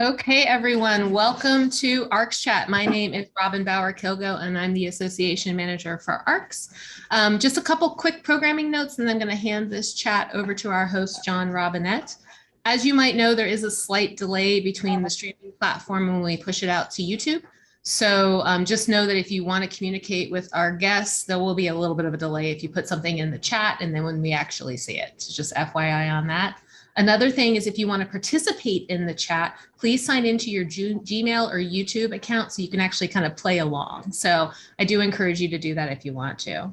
Okay, everyone, welcome to ARCS Chat. My name is Robin Bauer-Kilgo, and I'm the Association Manager for ARCS. Just a couple quick programming notes, and then I'm going to hand this chat over to our host, John Robinette. As you might know, there is a slight delay between the streaming platform when we push it out to YouTube. So just know that if you want to communicate with our guests, there will be a little bit of a delay if you put something in the chat and then when we actually see it. So just FYI on that. Another thing is if you want to participate in the chat, please sign into your Gmail or YouTube account so you can actually kind of play along. So I do encourage you to do that if you want to.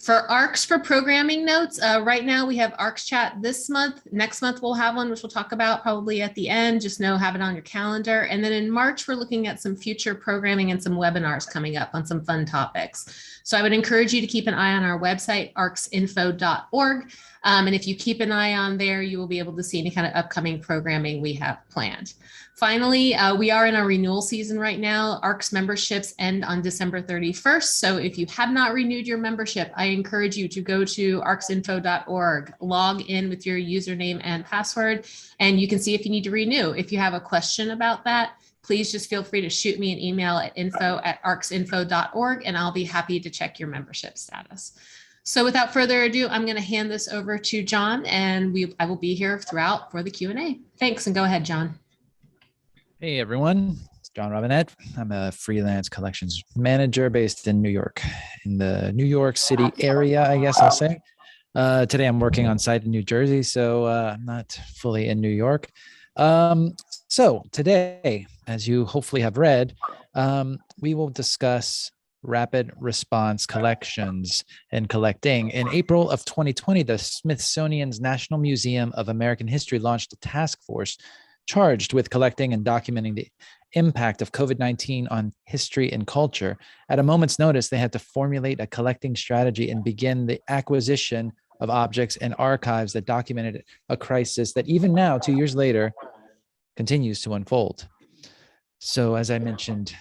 For ARCS for programming notes, right now we have ARCS Chat this month. Next month we'll have one, which we'll talk about probably at the end. Just know, have it on your calendar. And then in March, we're looking at some future programming and some webinars coming up on some fun topics. So I would encourage you to keep an eye on our website, arcsinfo.org. And if you keep an eye on there, you will be able to see any kind of upcoming programming we have planned. Finally, we are in our renewal season right now. ARCS memberships end on December 31st. So if you have not renewed your membership, I encourage you to go to arcsinfo.org, log in with your username and password, and you can see if you need to renew. If you have a question about that, please just feel free to shoot me an email at info@arcsinfo.org, and I'll be happy to check your membership status. So without further ado, I'm going to hand this over to John, and I will be here throughout for the Q&A. Thanks, and go ahead, John. Hey everyone, it's John Robinette. I'm a freelance collections manager based in New York, in the New York City area, I guess I'll say. Today I'm working on site in New Jersey, so I'm not fully in New York. So today, as you hopefully have read, we will discuss rapid response collections and collecting. In April of 2020, the Smithsonian's National Museum of American History launched a task force charged with collecting and documenting the impact of COVID-19 on history and culture. At a moment's notice, they had to formulate a collecting strategy and begin the acquisition of objects and archives that documented a crisis that even now, 2 years later, continues to unfold. So as I mentioned,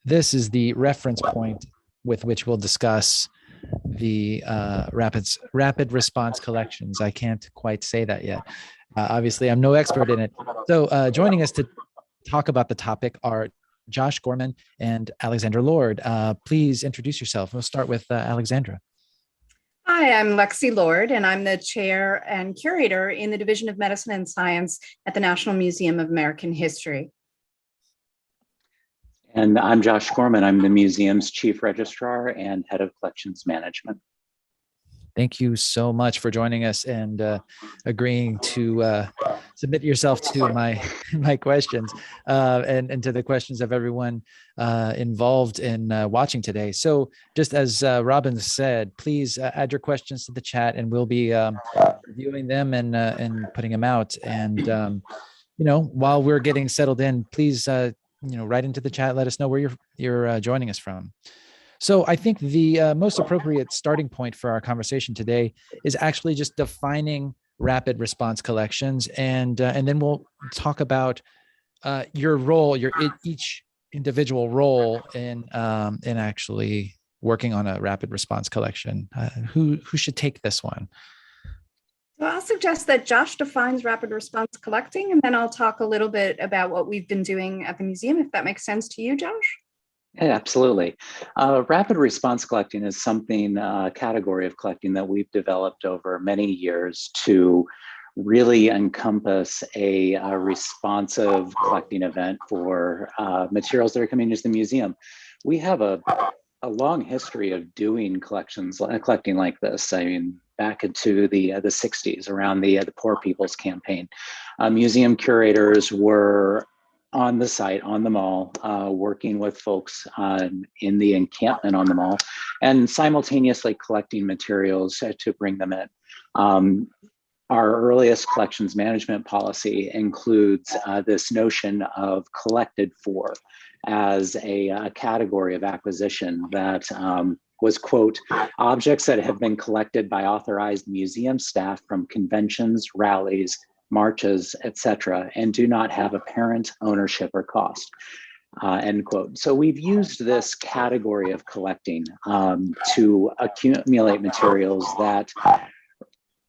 this is the reference point with which we'll discuss the rapid response collections. I can't quite say that yet. Obviously, I'm no expert in it. So joining us to talk about the topic are Josh Gorman and Alexandra Lord. Please introduce yourself. We'll start with Alexandra. Hi, I'm Lexi Lord, and I'm the chair and curator in the Division of Medicine and Science at the National Museum of American History. And I'm Josh Gorman. I'm the museum's chief registrar and head of collections management. Thank you so much for joining us and agreeing to submit yourself to my questions and to the questions of everyone involved in watching today. So just as Robin said, please add your questions to the chat and we'll be reviewing them and putting them out. And, while we're getting settled in, please, write into the chat, let us know where you're joining us from. So I think the most appropriate starting point for our conversation today is actually just defining rapid response collections, and then we'll talk about your role, each individual role in actually working on a rapid response collection. Who should take this one? Well, I'll suggest that Josh defines rapid response collecting, and then I'll talk a little bit about what we've been doing at the museum, if that makes sense to you, Josh. Yeah, absolutely. Rapid response collecting is something, a category of collecting that we've developed over many years to really encompass a responsive collecting event for materials that are coming into the museum. We have a long history of doing collecting like this. I mean, back into the 60s around the Poor People's Campaign. Museum curators were on the site, on the mall, working with folks in the encampment on the mall and simultaneously collecting materials to bring them in. Our earliest collections management policy includes this notion of collected for as a category of acquisition that was, quote, objects that have been collected by authorized museum staff from conventions, rallies, marches, etc., and do not have apparent ownership or cost, end quote. So we've used this category of collecting to accumulate materials that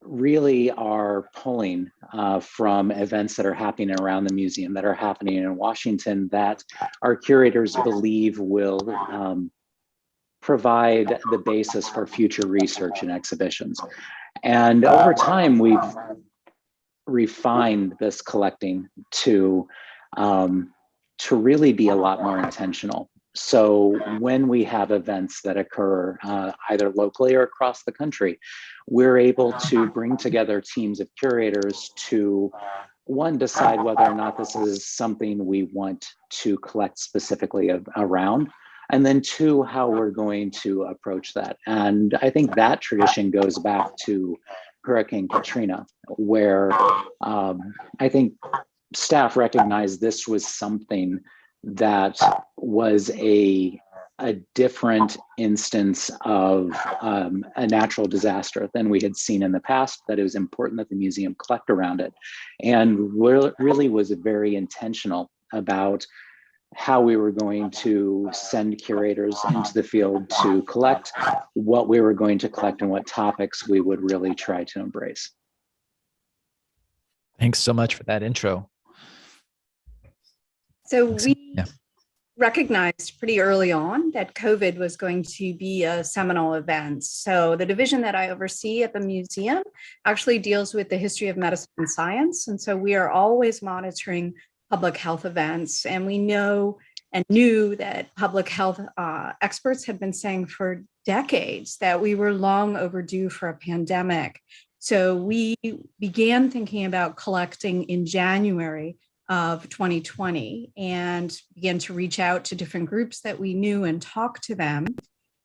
really are pulling from events that are happening around the museum, that are happening in Washington, that our curators believe will provide the basis for future research and exhibitions. And over time, we've refined this collecting to really be a lot more intentional. So when we have events that occur either locally or across the country, we're able to bring together teams of curators to, one, decide whether or not this is something we want to collect specifically around, and then two, how we're going to approach that. And I think that tradition goes back to Hurricane Katrina, where I think staff recognized this was something that was a different instance of a natural disaster than we had seen in the past, that it was important that the museum collect around it, and really was very intentional about how we were going to send curators into the field to collect, what we were going to collect, and what topics we would really try to embrace. Thanks so much for that intro. So we recognized pretty early on that COVID was going to be a seminal event. So the division that I oversee at the museum actually deals with the history of medicine and science. And so we are always monitoring public health events. And we know and knew that public health experts had been saying for decades that we were long overdue for a pandemic. So we began thinking about collecting in January of 2020 and began to reach out to different groups that we knew and talk to them.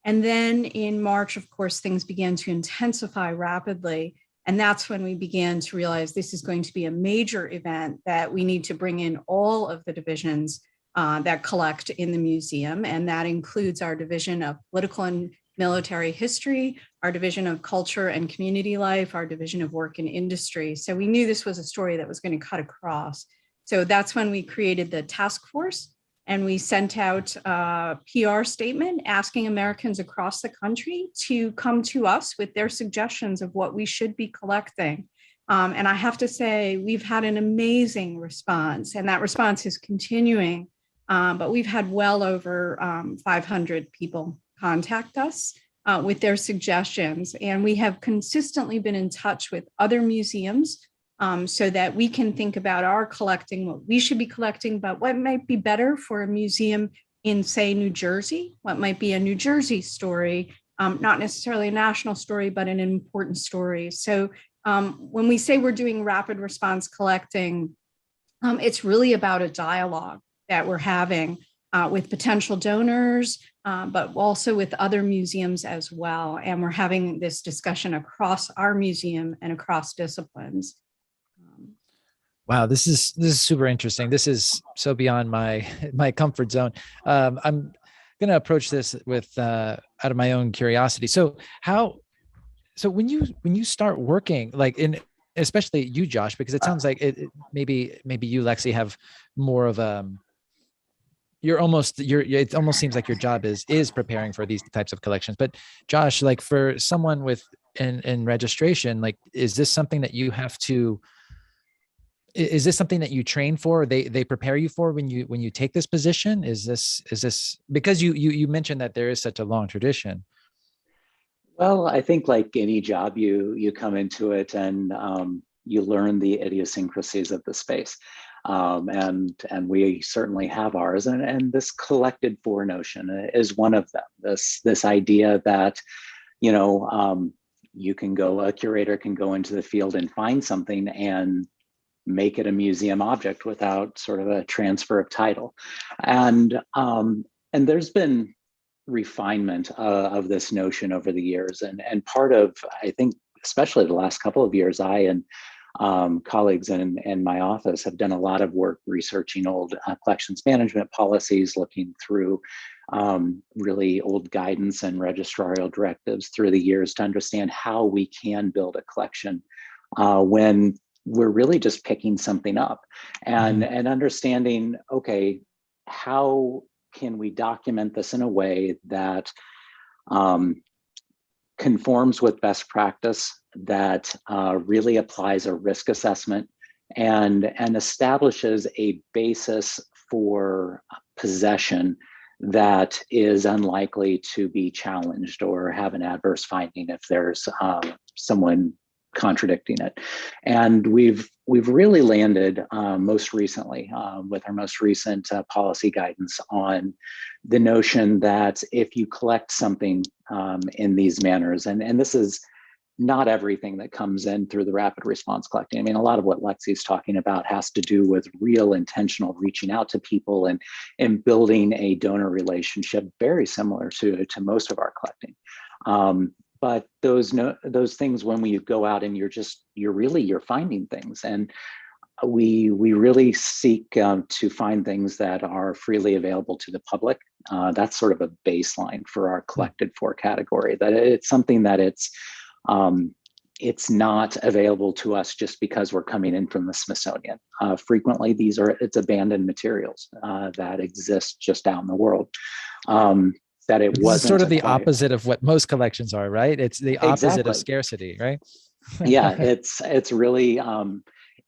And then in March, of course, things began to intensify rapidly. And that's when we began to realize this is going to be a major event, that we need to bring in all of the divisions that collect in the museum. And that includes our division of political and military history, our division of culture and community life, our division of work and industry. So we knew this was a story that was going to cut across. So that's when we created the task force, and we sent out a PR statement asking Americans across the country to come to us with their suggestions of what we should be collecting. And I have to say, we've had an amazing response, and that response is continuing. But we've had well over 500 people contact us with their suggestions. And we have consistently been in touch with other museums so that we can think about our collecting, what we should be collecting, but what might be better for a museum in, say, New Jersey, what might be a New Jersey story, not necessarily a national story, but an important story. So when we say we're doing rapid response collecting, it's really about a dialogue that we're having with potential donors, but also with other museums as well. And we're having this discussion across our museum and across disciplines. Wow, this is super interesting. This is so beyond my comfort zone. I'm going to approach this with out of my own curiosity. So when you start working, like especially you, Josh, because it sounds like maybe you, Lexi, have more of it almost seems like your job is preparing for these types of collections. But Josh, like for someone with in registration, like, is this something that you have to? Is this something that you train for? They prepare you for when you take this position? Is this because you mentioned that there is such a long tradition? Well, I think like any job, you come into it and you learn the idiosyncrasies of the space, and we certainly have ours. And this collected for notion is one of them. This idea that a curator can go into the field and find something and make it a museum object without sort of a transfer of title. And there's been refinement of this notion over the years. And part of, I think, especially the last couple of years, I and colleagues in my office have done a lot of work researching old collections management policies, looking through really old guidance and registrarial directives through the years to understand how we can build a collection when we're really just picking something up and understanding, okay, how can we document this in a way that conforms with best practice, that really applies a risk assessment and establishes a basis for possession that is unlikely to be challenged or have an adverse finding if there's someone contradicting it. And we've really landed most recently with our most recent policy guidance on the notion that if you collect something in these manners, and this is not everything that comes in through the rapid response collecting. I mean, a lot of what Lexi's talking about has to do with real intentional reaching out to people and building a donor relationship very similar to most of our collecting. But those things, when we go out and you're finding things, and we really seek to find things that are freely available to the public. That's sort of a baseline for our collected for category, that it's something that it's not available to us just because we're coming in from the Smithsonian. Frequently, it's abandoned materials that exist just out in the world. That it wasn't sort of the acquired. opposite of what most collections are, right? It's the opposite of scarcity, right? Yeah, it's really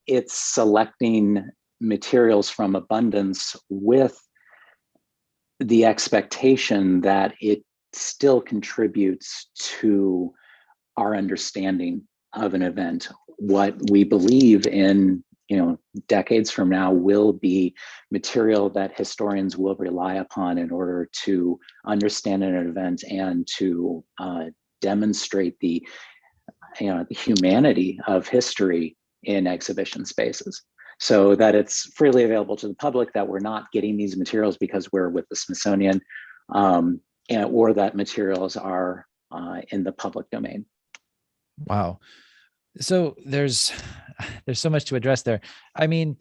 it's selecting materials from abundance with the expectation that it still contributes to our understanding of an event. What we believe in, decades from now will be material that historians will rely upon in order to understand an event and to demonstrate the humanity of history in exhibition spaces, so that it's freely available to the public, that we're not getting these materials because we're with the Smithsonian, or that materials are in the public domain. Wow. So there's so much to address there. I mean,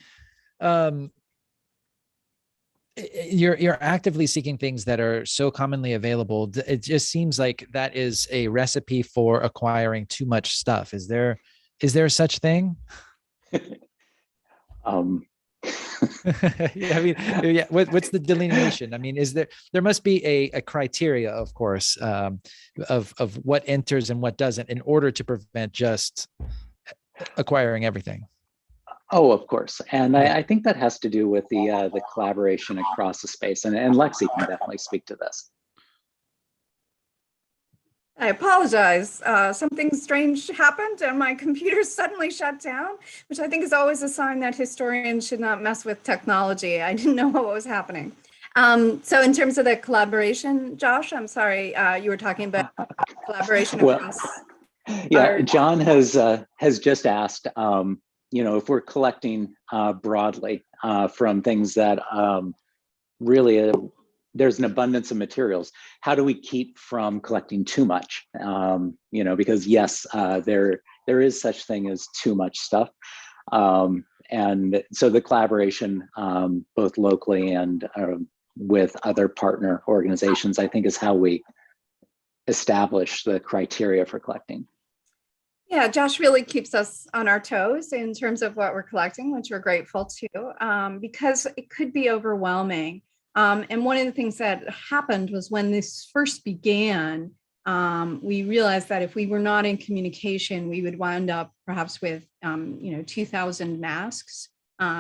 you're actively seeking things that are so commonly available. It just seems like that is a recipe for acquiring too much stuff. Is there such thing? Yeah, I mean, yeah. What's the delineation? I mean, there must be a criteria, of course, of what enters and what doesn't, in order to prevent just acquiring everything. Oh, of course. And I think that has to do with the collaboration across the space. And Lexi can definitely speak to this. I apologize. Something strange happened and my computer suddenly shut down, which I think is always a sign that historians should not mess with technology. I didn't know what was happening. So in terms of the collaboration, Josh, I'm sorry, you were talking about collaboration across. Yeah, John has just asked, if we're collecting broadly from things that really there's an abundance of materials, how do we keep from collecting too much? Because yes, there is such thing as too much stuff. And so the collaboration, both locally and with other partner organizations, I think is how we establish the criteria for collecting. Yeah, Josh really keeps us on our toes in terms of what we're collecting, which we're grateful to, because it could be overwhelming. And one of the things that happened was when this first began, we realized that if we were not in communication, we would wind up perhaps with, 2,000 masks,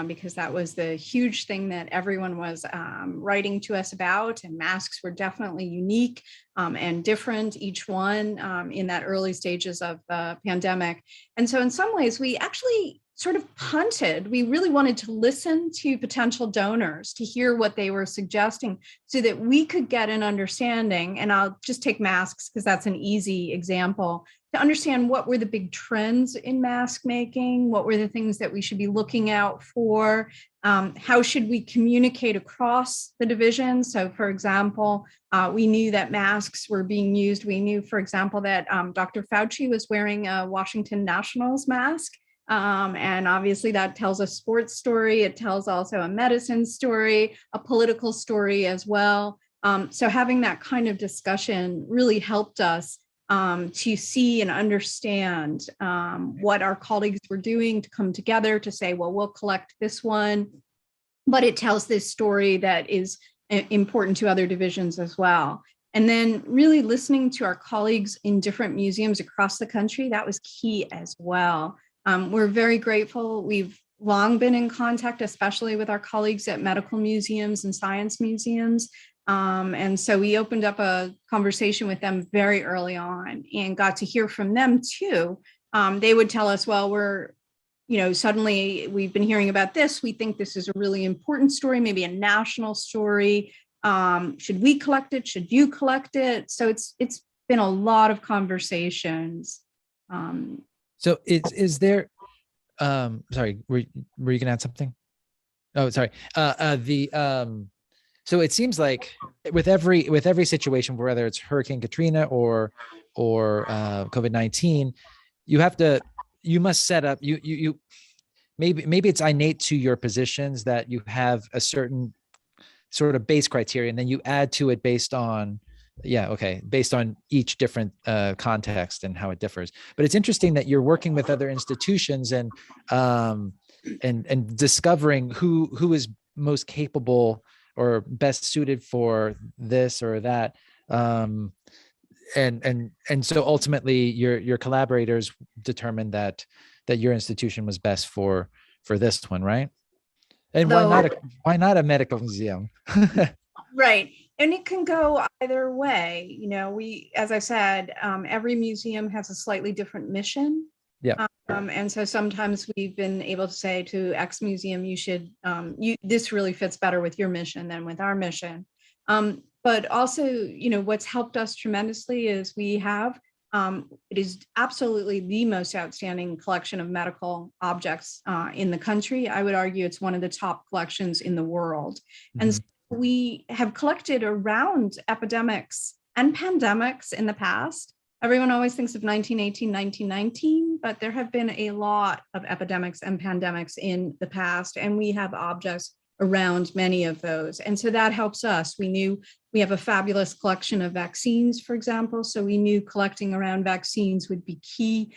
because that was the huge thing that everyone was writing to us about. And masks were definitely unique and different, each one in that early stages of the pandemic. And so in some ways, we actually sort of punted. We really wanted to listen to potential donors to hear what they were suggesting so that we could get an understanding. And I'll just take masks because that's an easy example, to understand what were the big trends in mask making, what were the things that we should be looking out for, how should we communicate across the division. So for example, we knew that masks were being used. We knew, for example, that Dr. Fauci was wearing a Washington Nationals mask. And obviously that tells a sports story. It tells also a medicine story, a political story as well. So having that kind of discussion really helped us to see and understand what our colleagues were doing, to come together to say, well, we'll collect this one, but it tells this story that is important to other divisions as well. And then really listening to our colleagues in different museums across the country, that was key as well. We're very grateful. We've long been in contact, especially with our colleagues at medical museums and science museums. And so we opened up a conversation with them very early on and got to hear from them too. They would tell us, well, suddenly we've been hearing about this. We think this is a really important story, maybe a national story. Should we collect it? Should you collect it? So it's been a lot of conversations. So is there, sorry, were you gonna add something? Oh, sorry. So it seems like with every situation, whether it's Hurricane Katrina or COVID-19, you must set up, maybe it's innate to your positions that you have a certain sort of base criteria, and then you add to it based on each different context and how it differs. But it's interesting that you're working with other institutions and discovering who is most capable or best suited for this or that. And so ultimately your collaborators determined that your institution was best for this one, right? And why not a medical museum? Right. And it can go either way. As I said, every museum has a slightly different mission. Yeah. And so sometimes we've been able to say to X museum, you should, this really fits better with your mission than with our mission. But also, what's helped us tremendously is we have, it is absolutely the most outstanding collection of medical objects in the country. I would argue it's one of the top collections in the world. Mm-hmm. And so we have collected around epidemics and pandemics in the past. Everyone always thinks of 1918, 1919, but there have been a lot of epidemics and pandemics in the past, and we have objects around many of those. And so that helps us. We have a fabulous collection of vaccines, for example, so we knew collecting around vaccines would be key.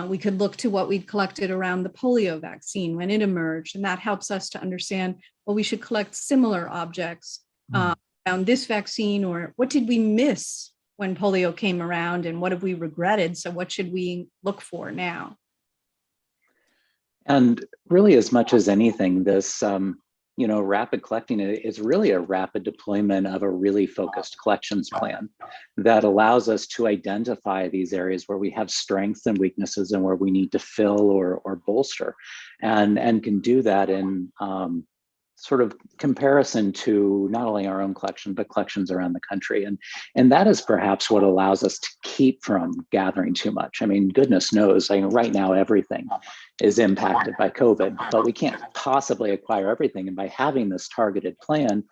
We could look to what we'd collected around the polio vaccine when it emerged, and that helps us to understand, well, we should collect similar objects around this vaccine, or what did we miss when polio came around and what have we regretted? So what should we look for now? And really, as much as anything, this, rapid collecting is really a rapid deployment of a really focused collections plan that allows us to identify these areas where we have strengths and weaknesses and where we need to fill or bolster, and can do that in sort of comparison to not only our own collection, but collections around the country. And that is perhaps what allows us to keep from gathering too much. I mean, goodness knows, right now, everything is impacted by COVID, but we can't possibly acquire everything. And by having this targeted plan,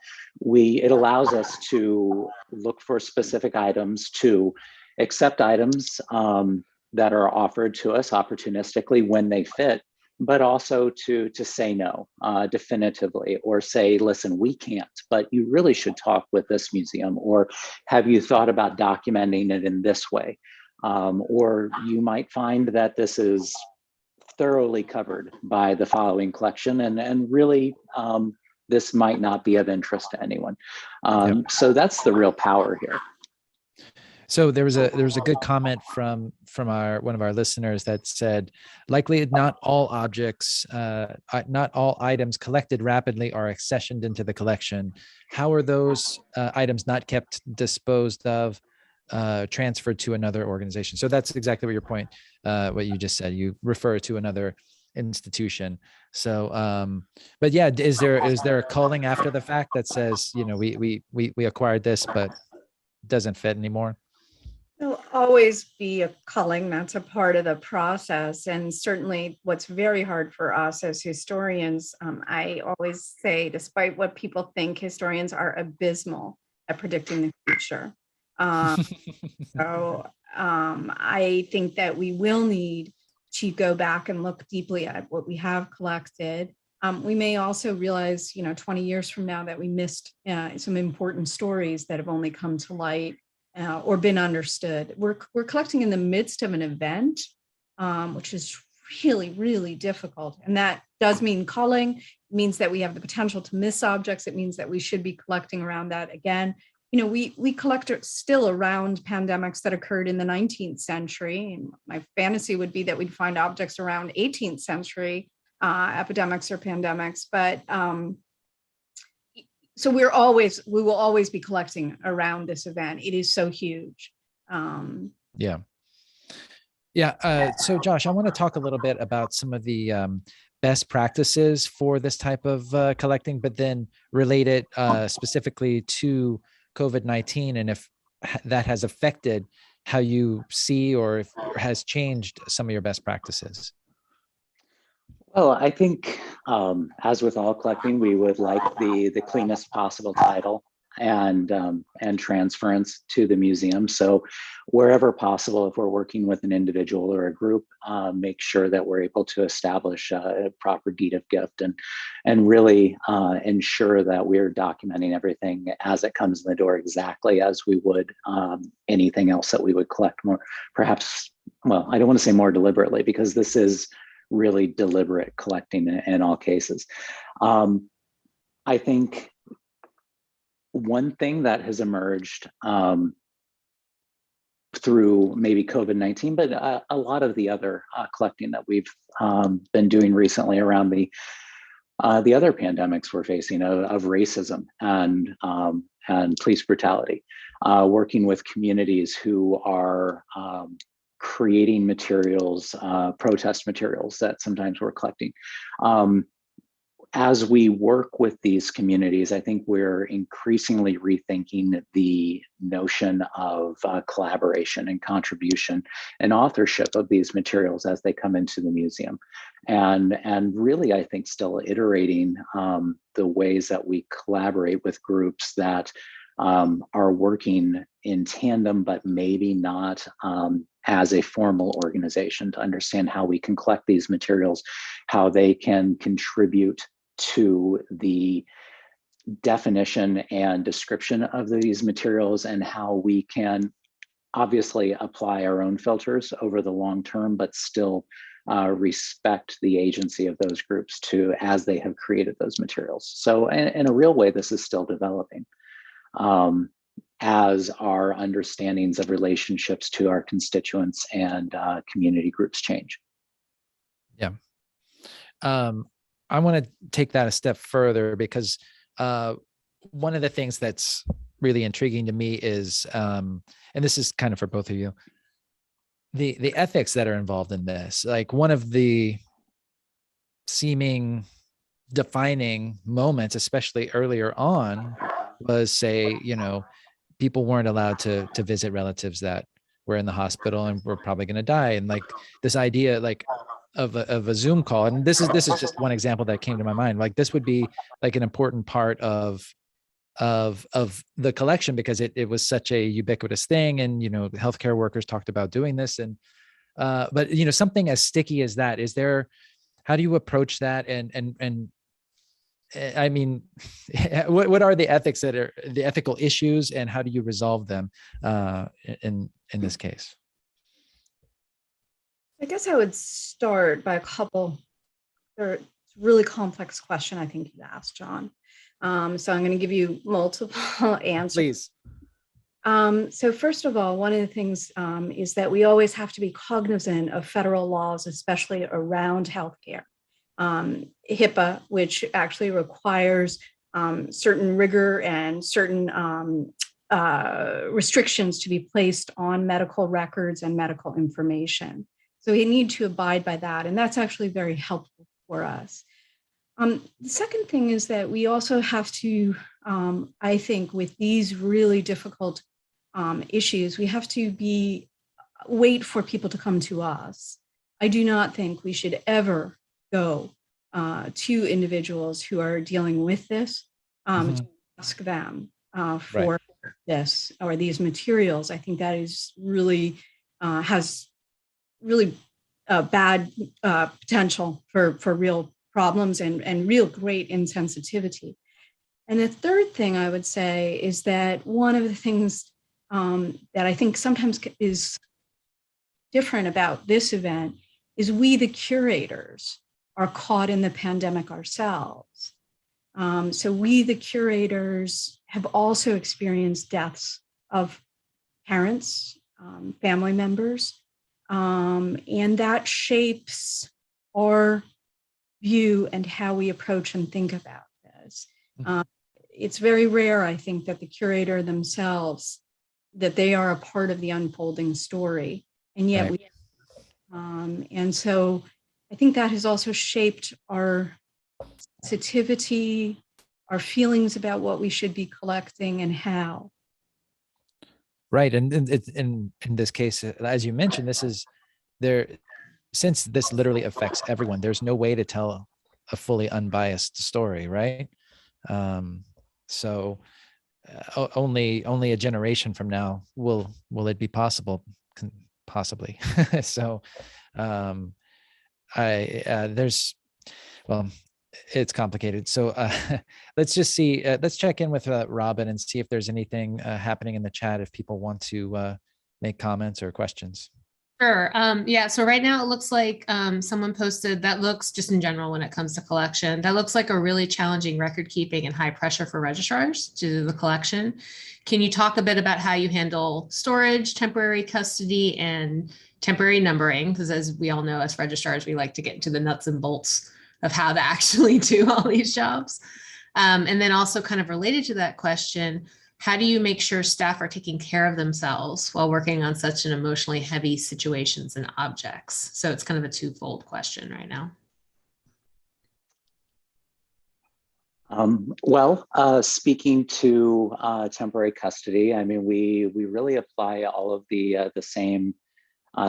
it allows us to look for specific items, to accept items that are offered to us opportunistically when they fit, but also to say no definitively, or say, listen, we can't, but you really should talk with this museum, or have you thought about documenting it in this way? Or you might find that this is thoroughly covered by the following collection, and really this might not be of interest to anyone. So that's the real power here. So there was a good comment from one of our listeners that said, likely not all objects, not all items collected rapidly are accessioned into the collection. How are those items not kept disposed of, transferred to another organization? So that's exactly what your point, what you just said. You refer to another institution. So, but yeah, is there a culling after the fact that says, we acquired this, but doesn't fit anymore? There'll always be a culling. That's a part of the process. And certainly what's very hard for us as historians, I always say, despite what people think, historians are abysmal at predicting the future. So I think that we will need to go back and look deeply at what we have collected. We may also realize, 20 years from now that we missed some important stories that have only come to light or been understood. We're collecting in the midst of an event, which is really, really difficult. And that does mean culling. It means that we have the potential to miss objects. It means that we should be collecting around that again. we collect still around pandemics that occurred in the 19th century. And my fantasy would be that we'd find objects around 18th century epidemics or pandemics. But so we will always be collecting around this event. It is so huge. Yeah. So Josh, I want to talk a little bit about some of the best practices for this type of collecting, but then relate it specifically to COVID-19 and if that has affected how you see or if has changed some of your best practices. Well, I think as with all collecting, we would like the cleanest possible title and transference to the museum. So wherever possible, if we're working with an individual or a group, make sure that we're able to establish a proper deed of gift and really ensure that we're documenting everything as it comes in the door exactly as we would anything else that we would collect more, perhaps, well, I don't want to say more deliberately because this is really deliberate collecting in all cases. I think one thing that has emerged through maybe COVID-19, but a lot of the other collecting that we've been doing recently around the other pandemics we're facing of racism and police brutality, working with communities who are creating materials, protest materials that sometimes we're collecting. As we work with these communities, I think we're increasingly rethinking the notion of collaboration and contribution and authorship of these materials as they come into the museum. And really, I think still iterating the ways that we collaborate with groups that are working in tandem, but maybe not as a formal organization to understand how we can collect these materials, how they can contribute to the definition and description of these materials and how we can obviously apply our own filters over the long term, but still respect the agency of those groups too, as they have created those materials. So in a real way, this is still developing as our understandings of relationships to our constituents and community groups change. Yeah. I want to take that a step further because one of the things that's really intriguing to me is, and this is kind of for both of you, the ethics that are involved in this. Like one of the seeming defining moments, especially earlier on, was say, people weren't allowed to visit relatives that were in the hospital and were probably going to die. And like this idea, like of a Zoom call. And this is just one example that came to my mind. Like this would be like an important part of the collection because it was such a ubiquitous thing. And, healthcare workers talked about doing this. And, but, something as sticky as that, how do you approach that? And I mean, what are the ethics that are the ethical issues and how do you resolve them in this case? I guess I would start by a couple. It's a really complex question I think you asked, John. So I'm going to give you multiple answers. Please. So first of all, one of the things is that we always have to be cognizant of federal laws, especially around healthcare. HIPAA, which actually requires certain rigor and certain restrictions to be placed on medical records and medical information. So we need to abide by that. And that's actually very helpful for us. The second thing is that we also have to, I think, with these really difficult issues, we have to wait for people to come to us. I do not think we should ever go to individuals who are dealing with this to ask them for this or these materials. I think that is really has really bad potential for real problems and real great insensitivity. And the third thing I would say is that one of the things that I think sometimes is different about this event is we, the curators, are caught in the pandemic ourselves. So we, the curators, have also experienced deaths of parents, family members, and that shapes our view and how we approach and think about this. It's very rare, I think, that the curator themselves, that they are a part of the unfolding story, and yet Right. and so I think that has also shaped our sensitivity, our feelings about what we should be collecting and how. Right. And in this case, as you mentioned, this is there, since this literally affects everyone, there's no way to tell a fully unbiased story, right? So only a generation from now will it be possible, possibly. So there's, well, it's complicated. So let's just see, let's check in with Robin and see if there's anything happening in the chat, if people want to make comments or questions. Sure. Yeah. So right now it looks like someone posted that looks, just in general when it comes to collection, that looks like a really challenging record keeping and high pressure for registrars to do the collection. Can you talk a bit about how you handle storage, temporary custody, and temporary numbering? Because as we all know, as registrars, we like to get into the nuts and bolts of how to actually do all these jobs. And then also kind of related to that question, how do you make sure staff are taking care of themselves while working on such an emotionally heavy situations and objects? So it's kind of a twofold question right now. Speaking to temporary custody, I mean, we really apply all of the same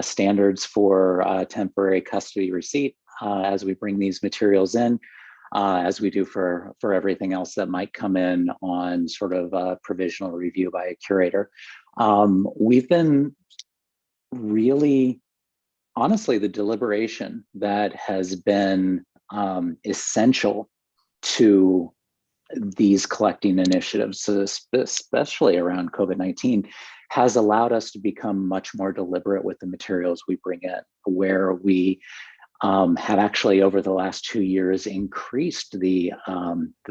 standards for temporary custody receipt as we bring these materials in, as we do for everything else that might come in on sort of provisional review by a curator. We've been really, honestly, the deliberation that has been essential to these collecting initiatives, especially around COVID-19, has allowed us to become much more deliberate with the materials we bring in, where we have actually over the last 2 years increased the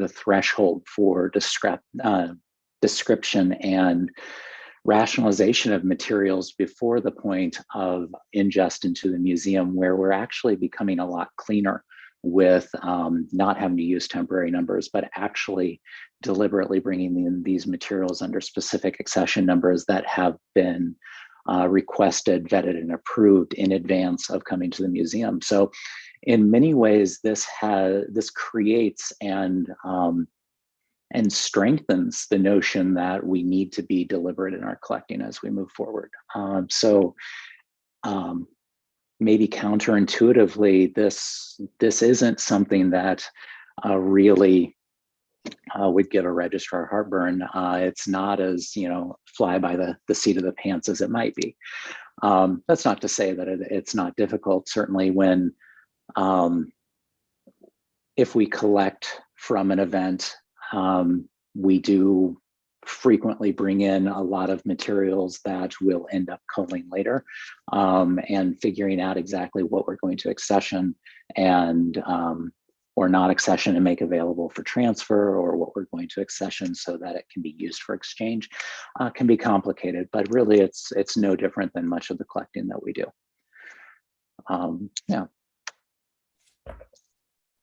threshold for description and rationalization of materials before the point of ingest into the museum, where we're actually becoming a lot cleaner with not having to use temporary numbers, but actually deliberately bringing in these materials under specific accession numbers that have been requested, vetted, and approved in advance of coming to the museum. So in many ways, this creates and strengthens the notion that we need to be deliberate in our collecting as we move forward. Maybe counterintuitively, this isn't something that really would give a registrar heartburn. It's not as, fly by the seat of the pants as it might be. That's not to say that it's not difficult. Certainly when, if we collect from an event, we do frequently bring in a lot of materials that we'll end up culling later, and figuring out exactly what we're going to accession and or not accession and make available for transfer, or what we're going to accession so that it can be used for exchange, can be complicated, but really it's no different than much of the collecting that we do. Yeah.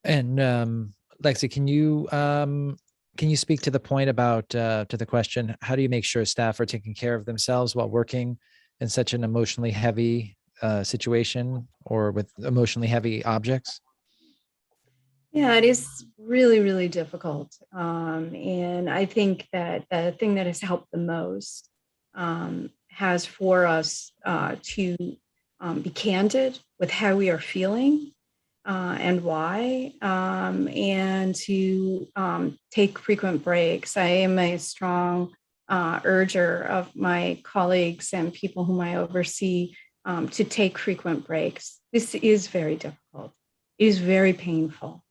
And Lexi, can you speak to the point about to the question, how do you make sure staff are taking care of themselves while working in such an emotionally heavy situation or with emotionally heavy objects? Yeah, it is really, really difficult. And I think that the thing that has helped the most has for us to be candid with how we are feeling and why, and to take frequent breaks. I am a strong urger of my colleagues and people whom I oversee to take frequent breaks. This is very difficult. It is very painful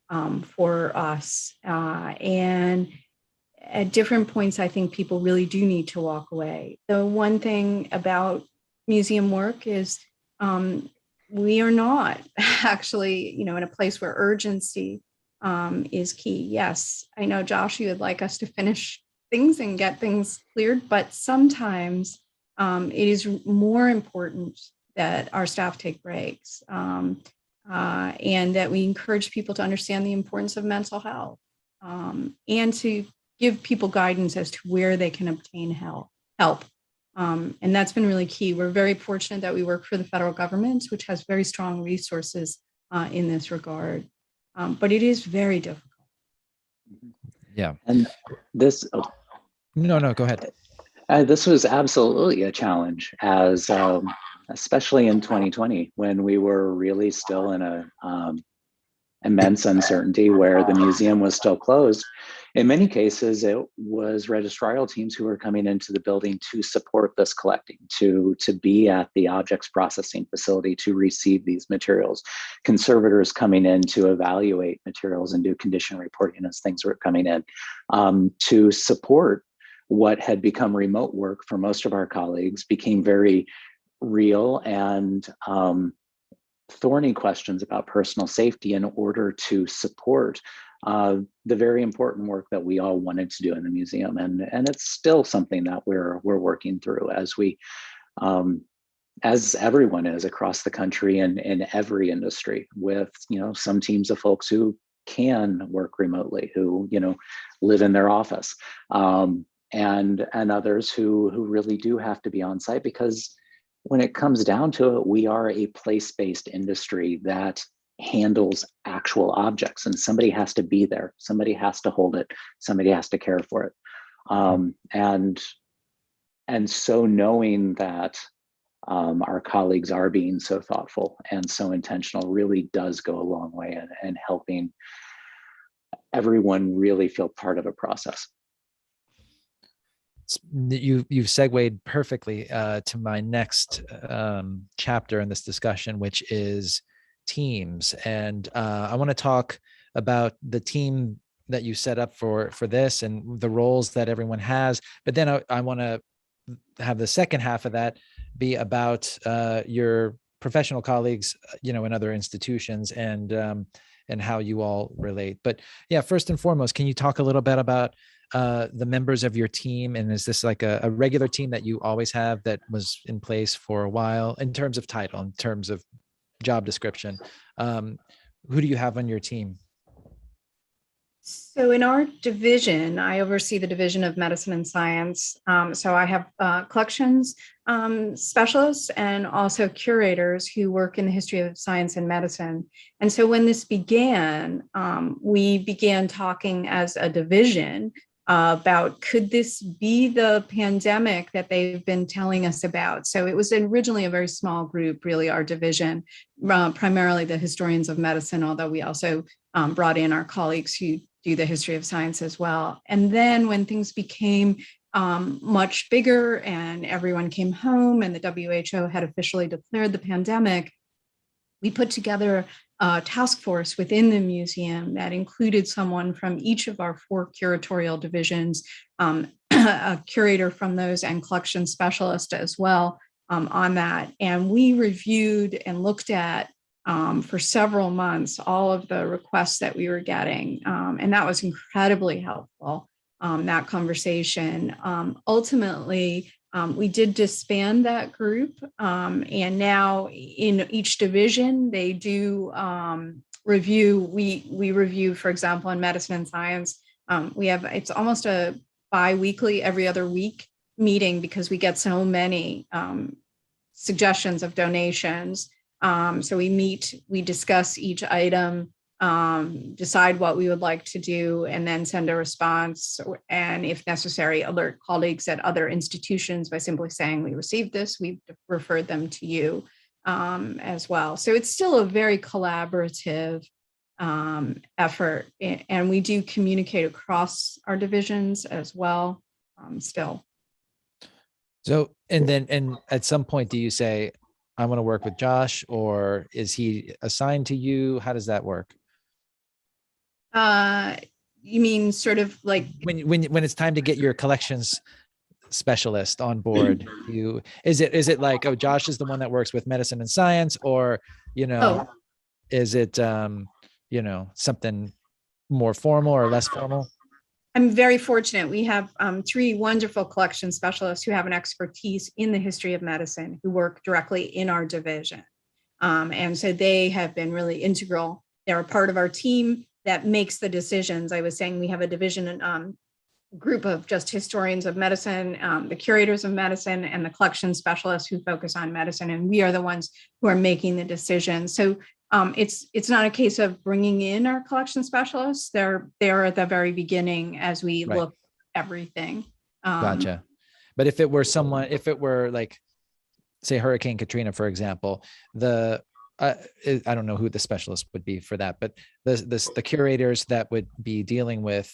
for us. And at different points, I think people really do need to walk away. The one thing about museum work is we are not actually, in a place where urgency is key. Yes, I know, Josh, you would like us to finish things and get things cleared, but sometimes it is more important that our staff take breaks and that we encourage people to understand the importance of mental health and to give people guidance as to where they can obtain help. And that's been really key. We're very fortunate that we work for the federal government, which has very strong resources in this regard. But it is very difficult. Yeah. And this, No, go ahead. This was absolutely a challenge, as especially in 2020, when we were really still in a immense uncertainty, where the museum was still closed. In many cases, it was registrarial teams who were coming into the building to support this collecting, to be at the objects processing facility to receive these materials, conservators coming in to evaluate materials and do condition reporting as things were coming in, to support what had become remote work for most of our colleagues became very real and thorny questions about personal safety in order to support the very important work that we all wanted to do in the museum. And it's still something that we're working through as we, as everyone is across the country and in every industry, with, some teams of folks who can work remotely, who, live in their office, and others who really do have to be on site, because when it comes down to it, we are a place-based industry that handles actual objects, and somebody has to be there, somebody has to hold it, somebody has to care for it. And so knowing that our colleagues are being so thoughtful and so intentional really does go a long way in helping everyone really feel part of a process. You've segued perfectly to my next chapter in this discussion, which is teams. And I want to talk about the team that you set up for this and the roles that everyone has. But then I want to have the second half of that be about your professional colleagues, in other institutions and how you all relate. But yeah, first and foremost, can you talk a little bit about the members of your team? And is this like a regular team that you always have that was in place for a while in terms of title, in terms of job description? Who do you have on your team? So in our division, I oversee the Division of Medicine and Science. So I have collections specialists and also curators who work in the history of science and medicine. And so when this began, we began talking as a division about, could this be the pandemic that they've been telling us about? So it was originally a very small group, really, our division, primarily the historians of medicine, although we also brought in our colleagues who do the history of science as well. And then when things became much bigger and everyone came home and the WHO had officially declared the pandemic, we put together a task force within the museum that included someone from each of our 4 curatorial divisions, a curator from those, and collection specialist as well on that. And we reviewed and looked at for several months all of the requests that we were getting. And that was incredibly helpful, that conversation. Ultimately, we did disband that group, and now in each division, they do review. We review, for example, in medicine and science, it's almost a bi-weekly, every other week meeting, because we get so many suggestions of donations. So we meet, we discuss each item, decide what we would like to do, and then send a response, and if necessary, alert colleagues at other institutions by simply saying, we received this, we've referred them to you as well. So it's still a very collaborative effort, and we do communicate across our divisions as well still. So, and at some point, do you say, I want to work with Josh, or is he assigned to you? How does that work? You mean sort of like when it's time to get your collections specialist on board, is it like, oh, Josh is the one that works with medicine and science, or is it something more formal or less formal? I'm very fortunate. We have 3 wonderful collection specialists who have an expertise in the history of medicine who work directly in our division. And so they have been really integral. They're a part of our team that makes the decisions. I was saying we have a division group of just historians of medicine, the curators of medicine, and the collection specialists who focus on medicine. And we are the ones who are making the decisions. So it's not a case of bringing in our collection specialists. They're at the very beginning as we Right. look at everything. Gotcha. But if it were like, say, Hurricane Katrina, for example, I don't know who the specialist would be for that, but the curators that would be dealing with,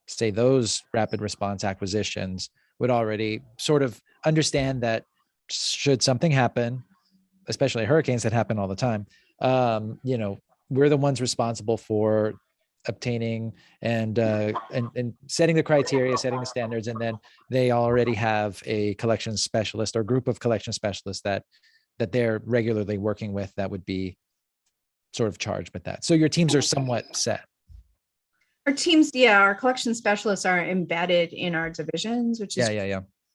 say, those rapid response acquisitions would already sort of understand that should something happen, especially hurricanes that happen all the time, we're the ones responsible for obtaining and setting the criteria, setting the standards, and then they already have a collection specialist or group of collection specialists that they're regularly working with that would be sort of charged with that. So your teams are somewhat set. Our teams, our collection specialists are embedded in our divisions, which is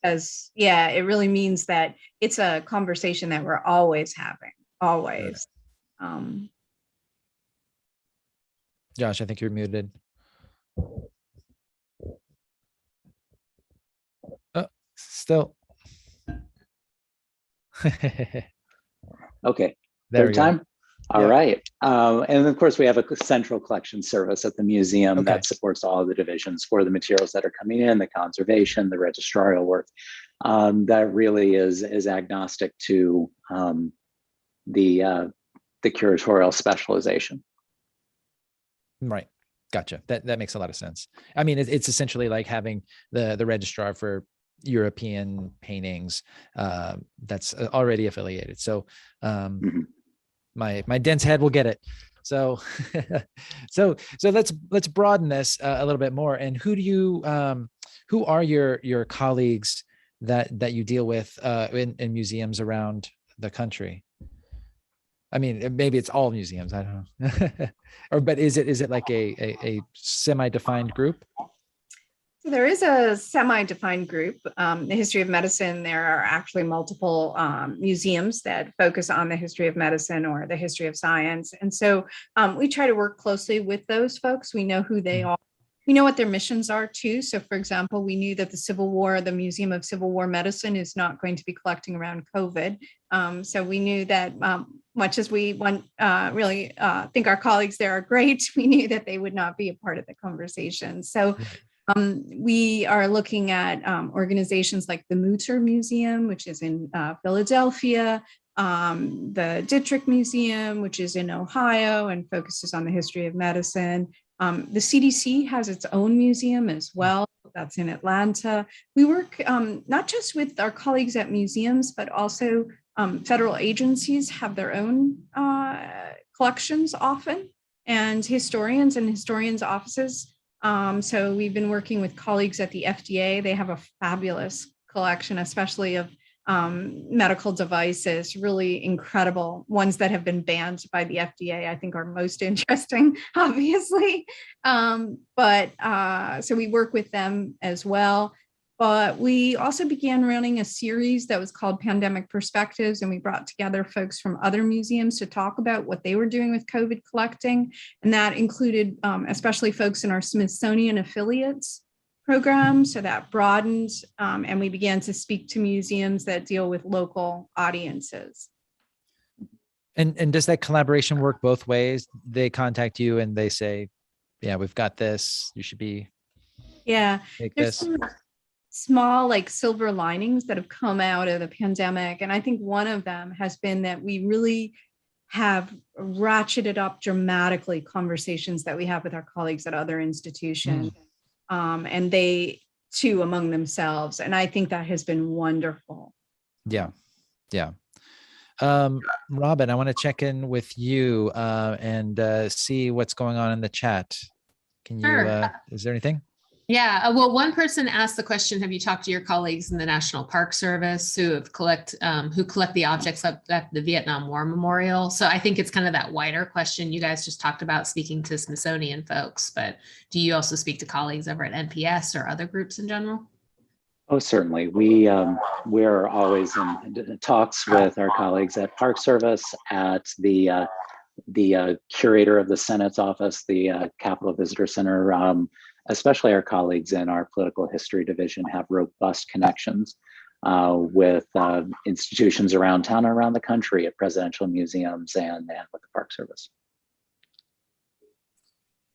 because it really means that it's a conversation that we're always having, always. Josh, I think you're muted. Still. Okay. There Third time. All right. And of course, we have a central collection service at the museum that supports all of the divisions for the materials that are coming in, the conservation, the registrarial work. That really is agnostic to the curatorial specialization. Right. Gotcha. That makes a lot of sense. I mean, it's essentially like having the registrar for European paintings that's already affiliated. So my dense head will get it. So so let's broaden this a little bit more. And who are your colleagues that you deal with in museums around the country? I mean, maybe it's all museums, I don't know. But is it like a semi-defined group? So there is a semi-defined group. The history of medicine, there are actually multiple museums that focus on the history of medicine or the history of science. And so we try to work closely with those folks. We know who they are. We know what their missions are too. So for example, we knew that the Museum of Civil War Medicine is not going to be collecting around COVID. So we knew that much as we think our colleagues there are great, we knew that they would not be a part of the conversation. So we are looking at organizations like the Mutter Museum, which is in Philadelphia, the Dittrich Museum, which is in Ohio and focuses on the history of medicine. The CDC has its own museum as well. That's in Atlanta. We work not just with our colleagues at museums, but also federal agencies have their own collections often, and historians' offices. So we've been working with colleagues at the FDA. They have a fabulous collection, especially of medical devices, really incredible ones that have been banned by the FDA, I think are most interesting, obviously. So we work with them as well. But we also began running a series that was called Pandemic Perspectives, and we brought together folks from other museums to talk about what they were doing with COVID collecting. And that included especially folks in our Smithsonian affiliates program. So that broadened, and we began to speak to museums that deal with local audiences. And does that collaboration work both ways? They contact you and they say, yeah, we've got this, you should be. Yeah, take there's this. some small like silver linings that have come out of the pandemic. And I think one of them has been that we really have ratcheted up dramatically conversations that we have with our colleagues at other institutions. And they too among themselves. And I think that has been wonderful. Yeah. Robin, I want to check in with you and see what's going on in the chat. Can you, Sure. Is there anything? Yeah, well, one person asked the question, have you talked to your colleagues in the National Park Service who collect the objects up at the Vietnam War Memorial? So I think it's kind of that wider question. You guys just talked about speaking to Smithsonian folks, but do you also speak to colleagues over at NPS or other groups in general? Oh, certainly. We're always in talks with our colleagues at Park Service, at the curator of the Senate's office, the Capitol Visitor Center. Especially our colleagues in our political history division have robust connections with institutions around town and around the country at presidential museums and with the Park Service.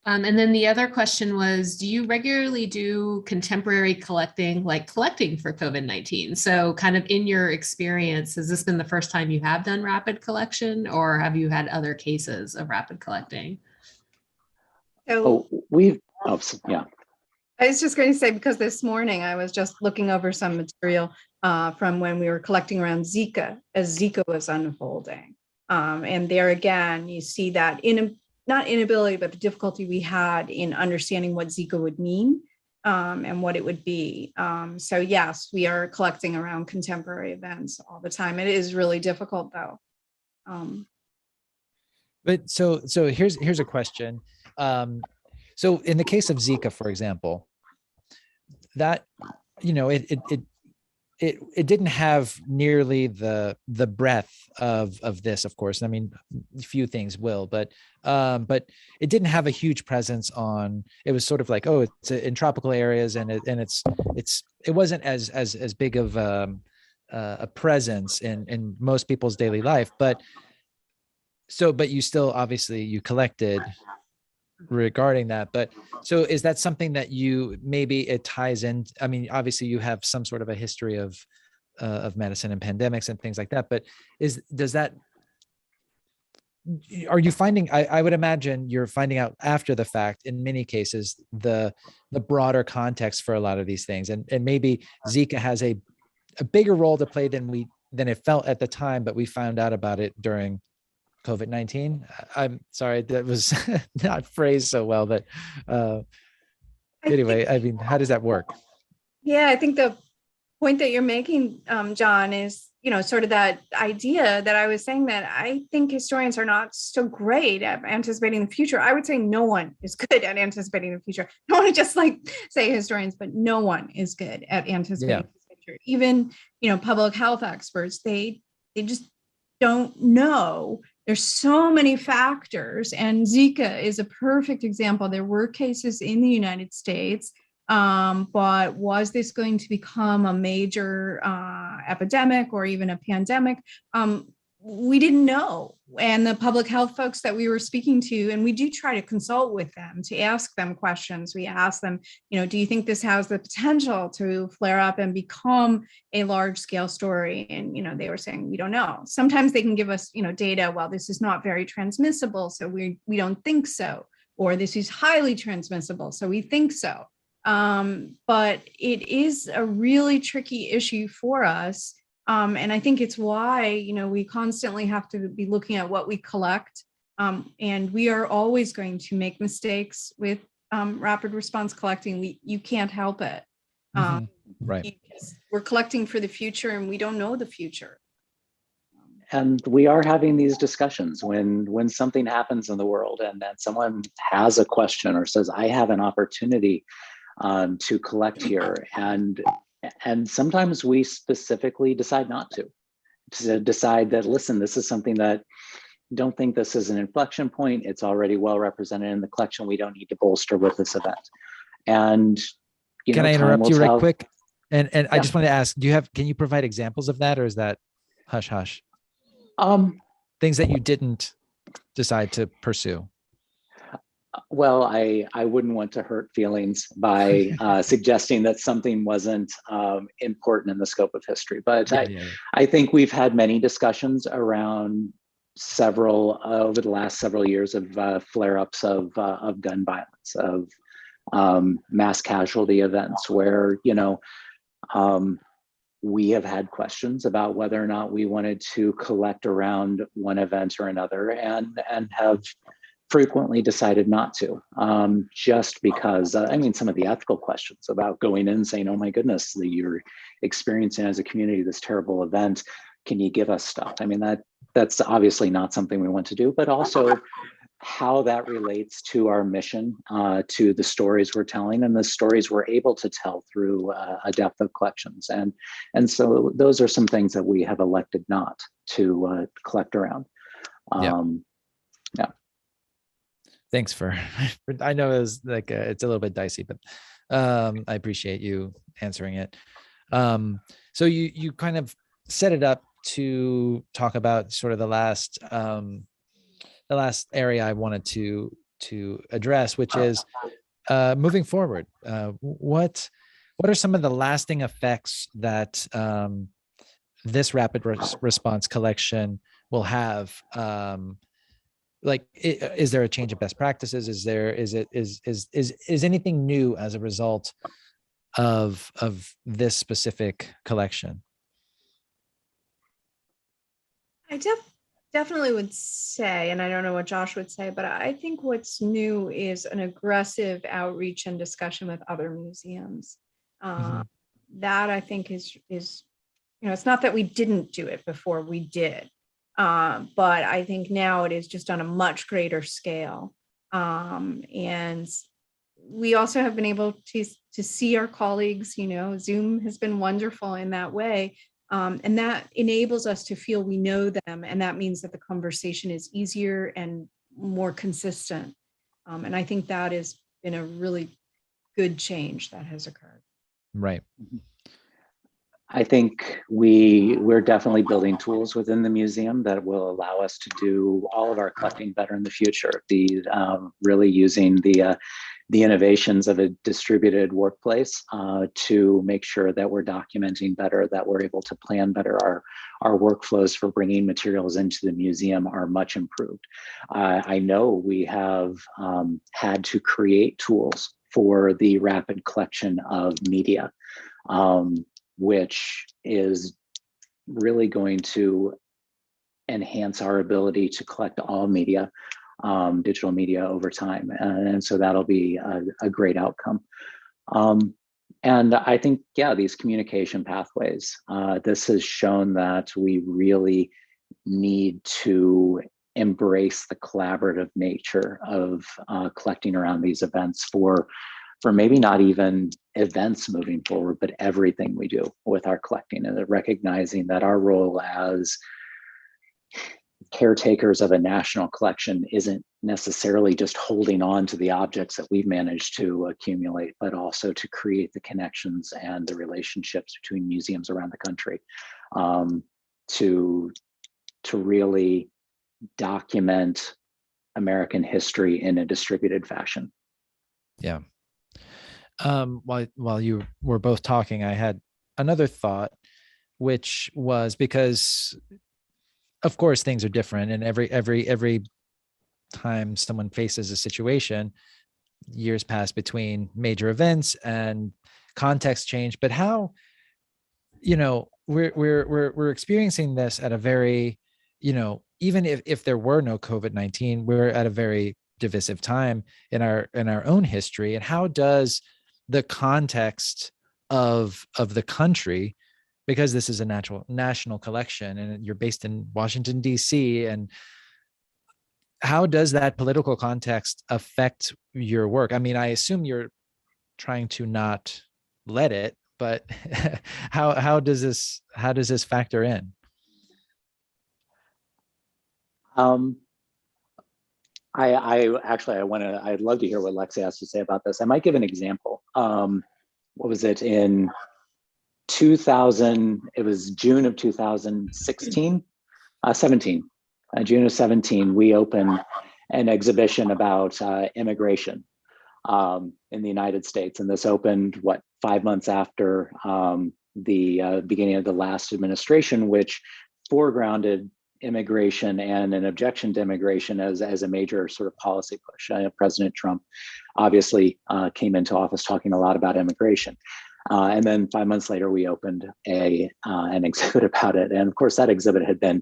And then the other question was, do you regularly do contemporary collecting, like collecting for COVID-19? So kind of in your experience, has this been the first time you have done rapid collection, or have you had other cases of rapid collecting? So yeah. I was just going to say, because this morning I was just looking over some material from when we were collecting around Zika, as Zika was unfolding. And there again, you see that not inability, but the difficulty we had in understanding what Zika would mean and what it would be. So yes, we are collecting around contemporary events all the time. It is really difficult though. But so here's a question. So in the case of Zika, for example, that, it didn't have nearly the breadth of this, of course. I mean, few things will, but it didn't have a huge presence on. It was sort of like, oh, it's in tropical areas, and it wasn't as big of a presence in most people's daily life. But you still obviously you collected regarding that. But so is that something that maybe it ties in? I mean, obviously you have some sort of a history of medicine and pandemics and things like that, but are you finding, I would imagine you're finding out after the fact in many cases, the broader context for a lot of these things. And maybe Zika has a bigger role to play than it felt at the time, but we found out about it during COVID-19. I'm sorry, that was not phrased so well, but anyway, I mean, how does that work? Yeah, I think the point that you're making, John, is, sort of that idea that I was saying, that I think historians are not so great at anticipating the future. I would say no one is good at anticipating the future. I don't want to just say historians, but no one is good at anticipating the future. Even, public health experts, they just don't know. There's so many factors, and Zika is a perfect example. There were cases in the United States, but was this going to become a major epidemic or even a pandemic? We didn't know. And the public health folks that we were speaking to, and we do try to consult with them to ask them questions. We ask them, do you think this has the potential to flare up and become a large scale story? And, they were saying, we don't know. Sometimes they can give us, data, well, this is not very transmissible, so we don't think so. Or this is highly transmissible, so we think so. But it is a really tricky issue for us. And I think it's why, we constantly have to be looking at what we collect. And we are always going to make mistakes with rapid response collecting. You can't help it. Right. We're collecting for the future, and we don't know the future. And we are having these discussions when something happens in the world and then someone has a question or says, I have an opportunity to collect here. And sometimes we specifically decide not to decide that, listen, this is something that don't think this is an inflection point. It's already well represented in the collection. We don't need to bolster with this event. And can I interrupt you right quick? And yeah. I just want to ask, can you provide examples of that, or is that hush hush? Things that you didn't decide to pursue. Well, I wouldn't want to hurt feelings by suggesting that something wasn't important in the scope of history. But I think we've had many discussions around over the last several years of flare-ups of gun violence, of mass casualty events, where we have had questions about whether or not we wanted to collect around one event or another, and have frequently decided not to, just because, I mean, some of the ethical questions about going in and saying, oh my goodness, you're experiencing as a community this terrible event. Can you give us stuff? I mean, that's obviously not something we want to do, but also how that relates to our mission, to the stories we're telling and the stories we're able to tell through a depth of collections. And so those are some things that we have elected not to collect around. Yeah. Yeah. Thanks for I know it's like it's a little bit dicey, but I appreciate you answering it. So you kind of set it up to talk about sort of the last area I wanted to address, which is moving forward. What are some of the lasting effects that this rapid response collection will have? Like, is there a change of best practices? Is anything new as a result of this specific collection? I definitely would say, and I don't know what Josh would say, but I think what's new is an aggressive outreach and discussion with other museums. That I think is, it's not that we didn't do it before, we did. But I think now it is just on a much greater scale. And we also have been able to see our colleagues, Zoom has been wonderful in that way. And that enables us to feel we know them. And that means that the conversation is easier and more consistent. And I think that has been a really good change that has occurred. Right. I think we're definitely building tools within the museum that will allow us to do all of our collecting better in the future. Really using the innovations of a distributed workplace to make sure that we're documenting better, that we're able to plan better. Our workflows for bringing materials into the museum are much improved. I know we have had to create tools for the rapid collection of media, which is really going to enhance our ability to collect all media, digital media over time. And so that'll be a great outcome. And I think, these communication pathways, this has shown that we really need to embrace the collaborative nature of collecting around these events for maybe not even events moving forward, but everything we do with our collecting, and recognizing that our role as caretakers of a national collection isn't necessarily just holding on to the objects that we've managed to accumulate, but also to create the connections and the relationships between museums around the country, to really document American history in a distributed fashion. Yeah. While you were both talking, I had another thought, which was, because of course things are different, and every time someone faces a situation, years pass between major events and context change. But how, we're experiencing this at a very, even if there were no COVID-19, we're at a very divisive time in our own history. And how does the context of the country, because this is a national collection and you're based in Washington, D.C., and how does that political context affect your work? I mean, I assume you're trying to not let it, but how does this factor in? I'd love to hear what Lexi has to say about this. I might give an example. What was it in 2000? It was June of 2016, 17. June of 17, we opened an exhibition about immigration in the United States, and this opened 5 months after the beginning of the last administration, which foregrounded immigration and an objection to immigration as a major sort of policy push. President Trump obviously came into office talking a lot about immigration. And then 5 months later, we opened an exhibit about it. And of course, that exhibit had been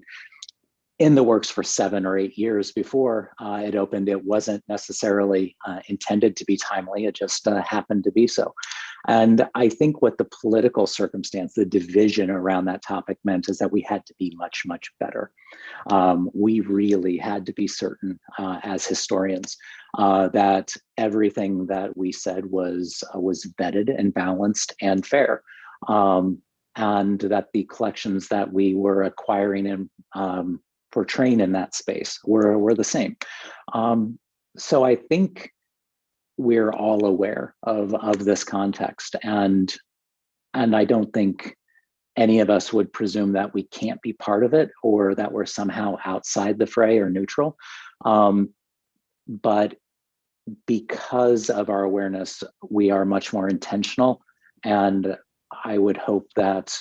in the works for 7 or 8 years before it opened. It wasn't necessarily intended to be timely. It just happened to be so. And I think what the political circumstance, the division around that topic meant is that we had to be much, much better. We really had to be certain as historians that everything that we said was vetted and balanced and fair. And that the collections that we were acquiring and portraying in that space were the same. So I think we're all aware of this context, and I don't think any of us would presume that we can't be part of it or that we're somehow outside the fray or neutral. But because of our awareness, we are much more intentional, and I would hope that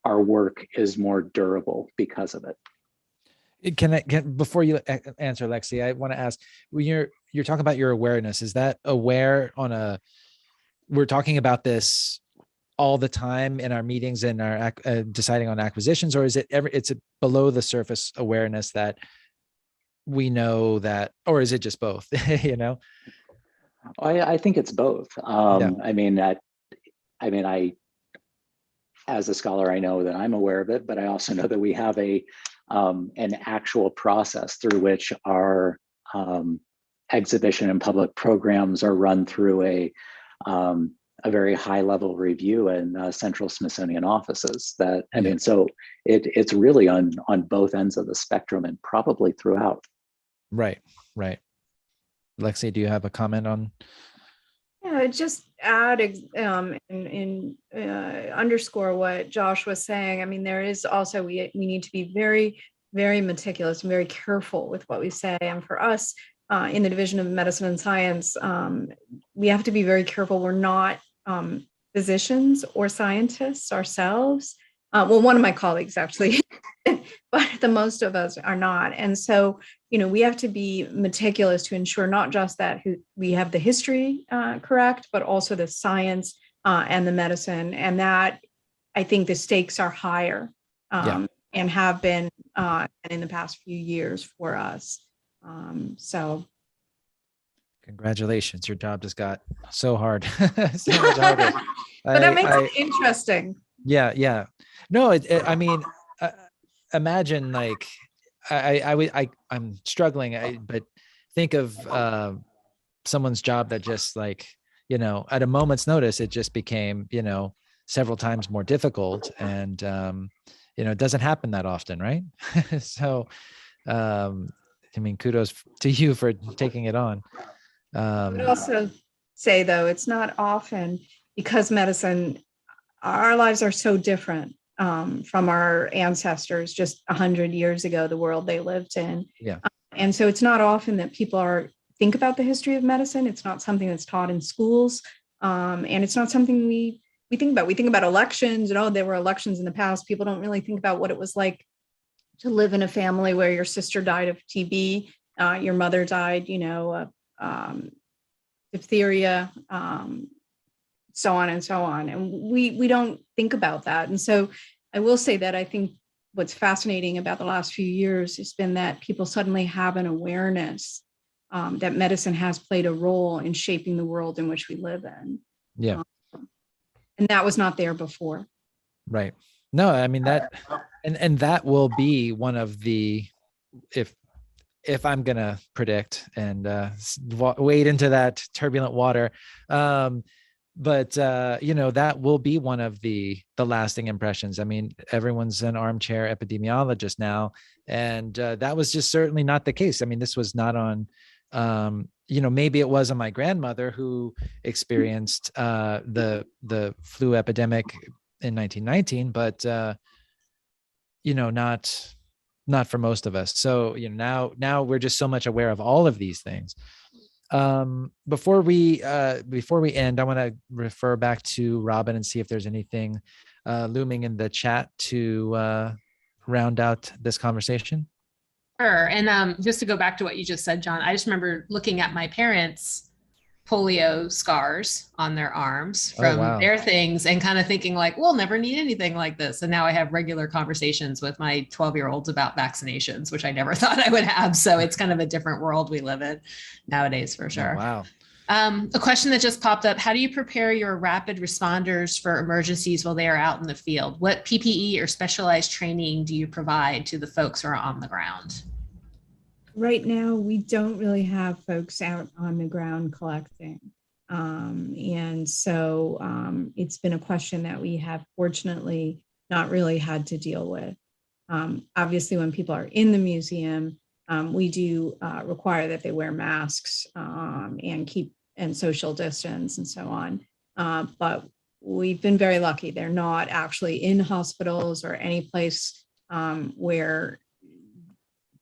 our work is more durable because of it. Can before you answer, Lexi, I want to ask, when you're talking about your awareness, is that aware we're talking about this all the time in our meetings and our deciding on acquisitions, or is it's a below the surface awareness that we know that, or is it just both? I think it's both. Yeah. I as a scholar, I know that I'm aware of it, but I also know that we have an actual process through which our exhibition and public programs are run through a very high level review in central Smithsonian offices. So it's really on both ends of the spectrum and probably throughout. Right. Lexi, do you have a comment on? Yeah, just add and underscore what Josh was saying. I mean, there is also, we need to be very, very meticulous and very careful with what we say. And for us in the Division of Medicine and Science, we have to be very careful. We're not physicians or scientists ourselves. Well, one of my colleagues actually, but the most of us are not. And so, we have to be meticulous to ensure not just that we have the history correct, but also the science and the medicine. And that, I think the stakes are higher and have been in the past few years for us. So. Congratulations. Your job just got so hard. So much harder. But that makes it interesting. Yeah. No, imagine like, I'm struggling, but think of someone's job that just like, at a moment's notice, it just became, several times more difficult. And, it doesn't happen that often, right? So, kudos to you for taking it on. I would also say, though, it's not often because medicine, our lives are so different from our ancestors just 100 years ago, the world they lived in. Yeah. And so it's not often that people think about the history of medicine. It's not something that's taught in schools. And it's not something we think about. We think about elections and, there were elections in the past. People don't really think about what it was like to live in a family where your sister died of TB, your mother died, diphtheria, so on and so on. And we don't think about that. And so I will say that I think what's fascinating about the last few years has been that people suddenly have an awareness that medicine has played a role in shaping the world in which we live in. Yeah. And that was not there before. Right. No, I mean that, and that will be one of the, if I'm going to predict and wade into that turbulent water, but that will be one of the lasting impressions. I mean, everyone's an armchair epidemiologist now, and that was just certainly not the case. I mean, this was not on, maybe it was on my grandmother who experienced the flu epidemic in 1919, but not for most of us. So now we're just so much aware of all of these things. Before we end, I want to refer back to Robin and see if there's anything looming in the chat to round out this conversation. Sure. And just to go back to what you just said, John, I just remember looking at my parents' polio scars on their arms Oh, from wow. their things, and kind of thinking like, we'll never need anything like this. And now I have regular conversations with my 12-year-olds about vaccinations, which I never thought I would have. So it's kind of a different world we live in nowadays, for Oh, sure. wow. A question that just popped up: how do you prepare your rapid responders for emergencies while they are out in the field? What PPE or specialized training do you provide to the folks who are on the ground? Right now, we don't really have folks out on the ground collecting. And so it's been a question that we have fortunately not really had to deal with. Obviously, when people are in the museum, we do require that they wear masks and social distance and so on. But we've been very lucky. They're not actually in hospitals or any place where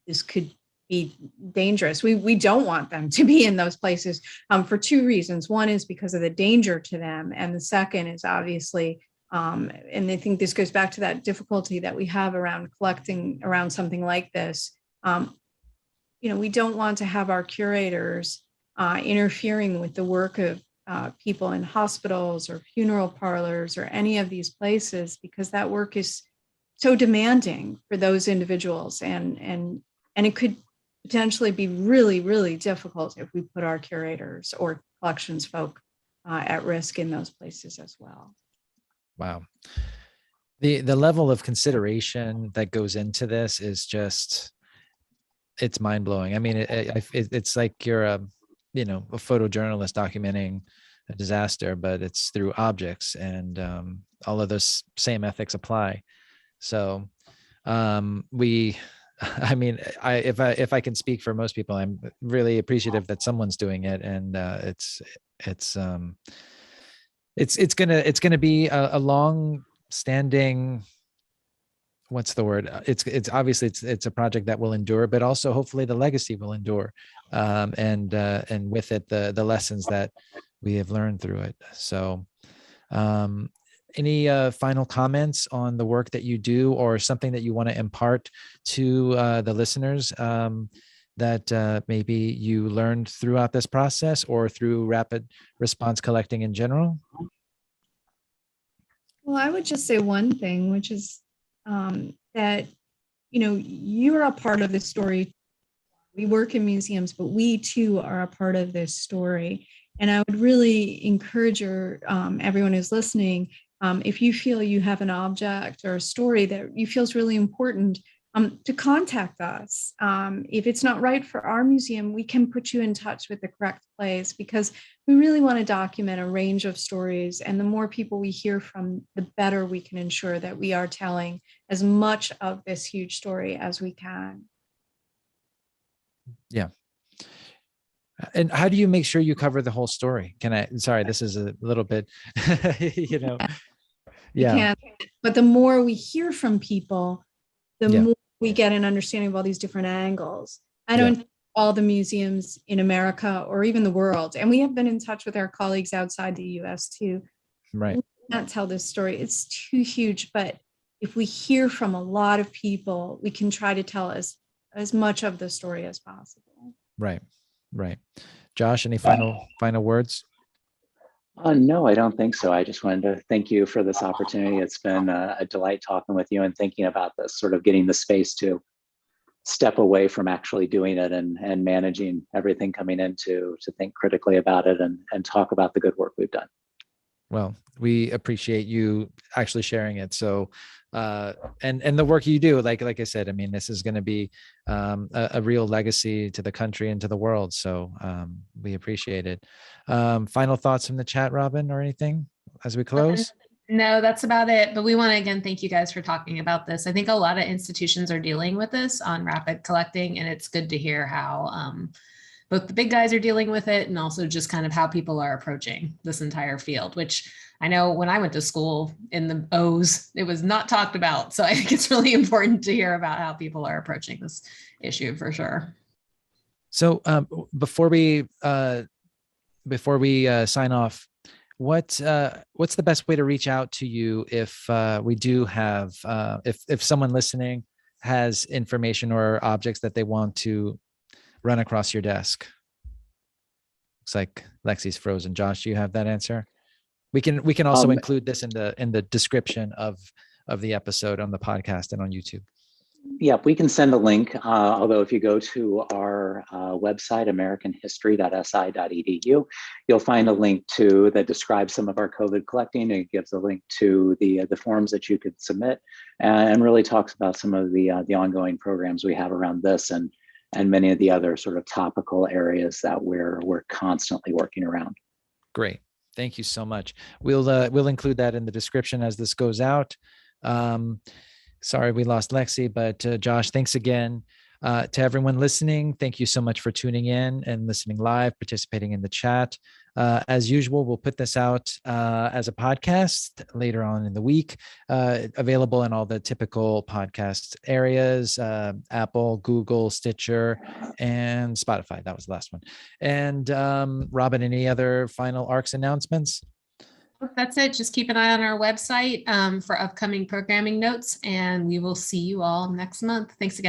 this could be dangerous. We don't want them to be in those places for two reasons. One is because of the danger to them. And the second is obviously, and I think this goes back to that difficulty that we have around collecting around something like this. We don't want to have our curators interfering with the work of people in hospitals or funeral parlors or any of these places, because that work is so demanding for those individuals, and it could potentially be really, really difficult if we put our curators or collections folk at risk in those places as well. Wow. The level of consideration that goes into this is just, it's mind blowing. I mean, it's like you're a photojournalist documenting a disaster, but it's through objects, and all of those same ethics apply. So if I can speak for most people, I'm really appreciative that someone's doing it, and it's gonna be a long standing, what's the word? It's obviously it's a project that will endure, but also hopefully the legacy will endure, and with it the lessons that we have learned through it. So, any final comments on the work that you do, or something that you want to impart to the listeners that maybe you learned throughout this process or through rapid response collecting in general? Well, I would just say one thing, which is that, you're a part of the story. We work in museums, but we too are a part of this story. And I would really encourage everyone who's listening, if you feel you have an object or a story that you feel is really important, to contact us. If it's not right for our museum, we can put you in touch with the correct place, because we really want to document a range of stories. And the more people we hear from, the better we can ensure that we are telling as much of this huge story as we can. Yeah. And how do you make sure you cover the whole story? Sorry, this is a little bit, yeah. But the more we hear from people, the Yeah. more we get an understanding of all these different angles. I don't think all the museums in America or even the world, and we have been in touch with our colleagues outside the US too. Right. We can't tell this story. It's too huge, but if we hear from a lot of people, we can try to tell as much of the story as possible. Right. Right. Josh, any final words? No, I don't think so. I just wanted to thank you for this opportunity. It's been a delight talking with you and thinking about this, sort of getting the space to step away from actually doing it and managing everything coming into to think critically about it and talk about the good work we've done. Well, we appreciate you actually sharing it. So, and the work you do, like I said, I mean, this is going to be a real legacy to the country and to the world. So we appreciate it. Final thoughts from the chat, Robin, or anything as we close? No, that's about it. But we want to, again, thank you guys for talking about this. I think a lot of institutions are dealing with this on rapid collecting, and it's good to hear how both the big guys are dealing with it, and also just kind of how people are approaching this entire field, which I know when I went to school in the O's, it was not talked about. So I think it's really important to hear about how people are approaching this issue, for sure. So before we sign off, what's the best way to reach out to you if we do have if someone listening has information or objects that they want to run across your desk? Looks like Lexi's frozen. Josh, do you have that answer? We can also include this in the description of the episode on the podcast and on YouTube. Yeah, we can send a link. Although if you go to our website, americanhistory.si.edu, you'll find a link that describes some of our COVID collecting. It gives a link to the forms that you could submit, and really talks about some of the ongoing programs we have around this and many of the other sort of topical areas that we're constantly working around. Great. Thank you so much. We'll include that in the description as this goes out. Sorry we lost Lexi, but Josh, thanks again. To everyone listening, thank you so much for tuning in and listening live, participating in the chat. As usual, we'll put this out as a podcast later on in the week, available in all the typical podcast areas, Apple, Google, Stitcher, and Spotify. That was the last one. And Robin, any other final ARCS announcements? That's it. Just keep an eye on our website for upcoming programming notes, and we will see you all next month. Thanks again.